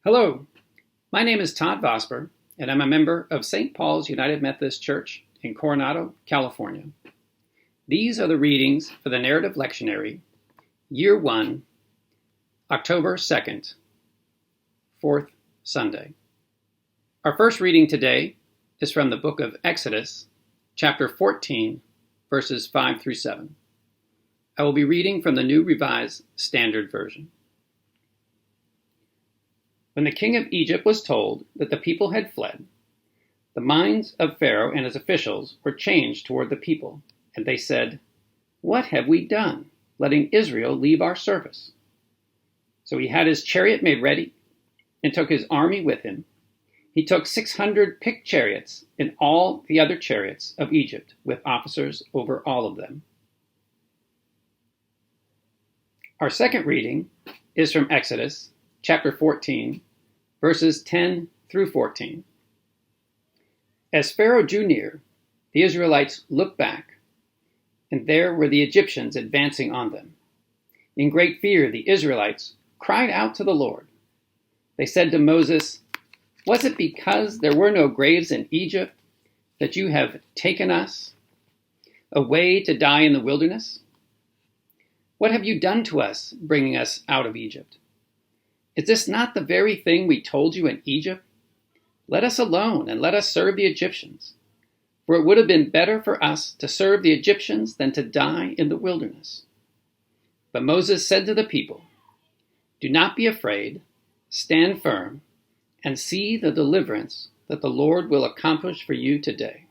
Hello, my name is Todd Vosper, and I'm a member of St. Paul's United Methodist Church in Coronado, California. These are the readings for the Narrative Lectionary, Year 1, October 2nd, 4th Sunday. Our first reading today is from the book of Exodus, chapter 14, verses 5 through 7. I will be reading from the New Revised Standard Version. When the king of Egypt was told that the people had fled, the minds of Pharaoh and his officials were changed toward the people, and they said, "What have we done, letting Israel leave our service?" So he had his chariot made ready and took his army with him. He took 600 picked chariots and all the other chariots of Egypt, with officers over all of them. Our second reading is from Exodus, chapter 14, verses 10 through 14. As Pharaoh drew near, the Israelites looked back, and there were the Egyptians advancing on them. In great fear, the Israelites cried out to the Lord. They said to Moses, "Was it because there were no graves in Egypt that you have taken us away to die in the wilderness? What have you done to us, bringing us out of Egypt? Is this not the very thing we told you in Egypt? Let us alone and let us serve the Egyptians. For it would have been better for us to serve the Egyptians than to die in the wilderness." But Moses said to the people, "Do not be afraid, stand firm, and see the deliverance that the Lord will accomplish for you today.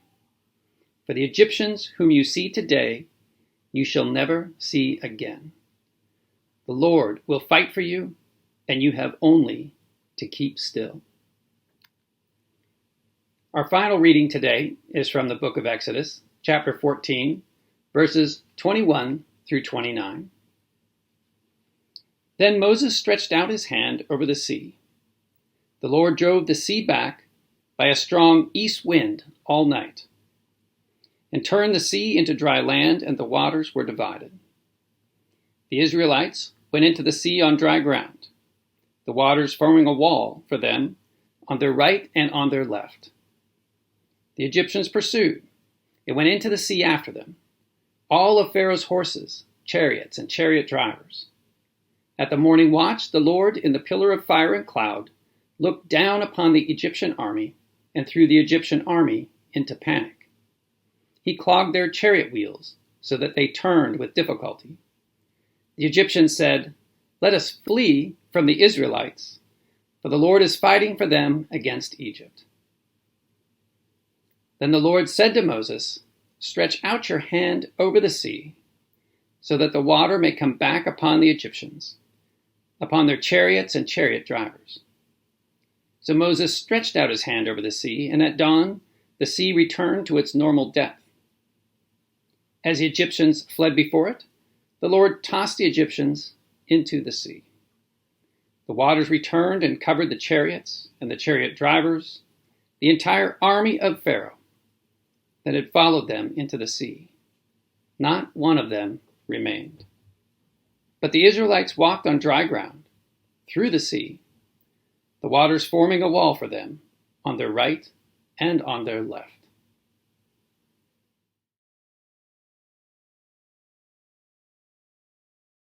For the Egyptians whom you see today, you shall never see again. The Lord will fight for you, and you have only to keep still." Our final reading today is from the book of Exodus, chapter 14, verses 21 through 29. Then Moses stretched out his hand over the sea. The Lord drove the sea back by a strong east wind all night, and turned the sea into dry land, and the waters were divided. The Israelites went into the sea on dry ground, the waters forming a wall for them on their right and on their left. The Egyptians pursued and went into the sea after them, all of Pharaoh's horses, chariots, and chariot drivers. At the morning watch, the Lord, in the pillar of fire and cloud, looked down upon the Egyptian army and threw the Egyptian army into panic. He clogged their chariot wheels so that they turned with difficulty. The Egyptians said, "Let us flee from the Israelites, for the Lord is fighting for them against Egypt." Then the Lord said to Moses, "Stretch out your hand over the sea, so that the water may come back upon the Egyptians, upon their chariots and chariot drivers." So Moses stretched out his hand over the sea, and at dawn the sea returned to its normal depth. As the Egyptians fled before it, the Lord tossed the Egyptians into the sea. The waters returned and covered the chariots and the chariot drivers, the entire army of Pharaoh that had followed them into the sea. Not one of them remained. But the Israelites walked on dry ground through the sea, the waters forming a wall for them on their right and on their left.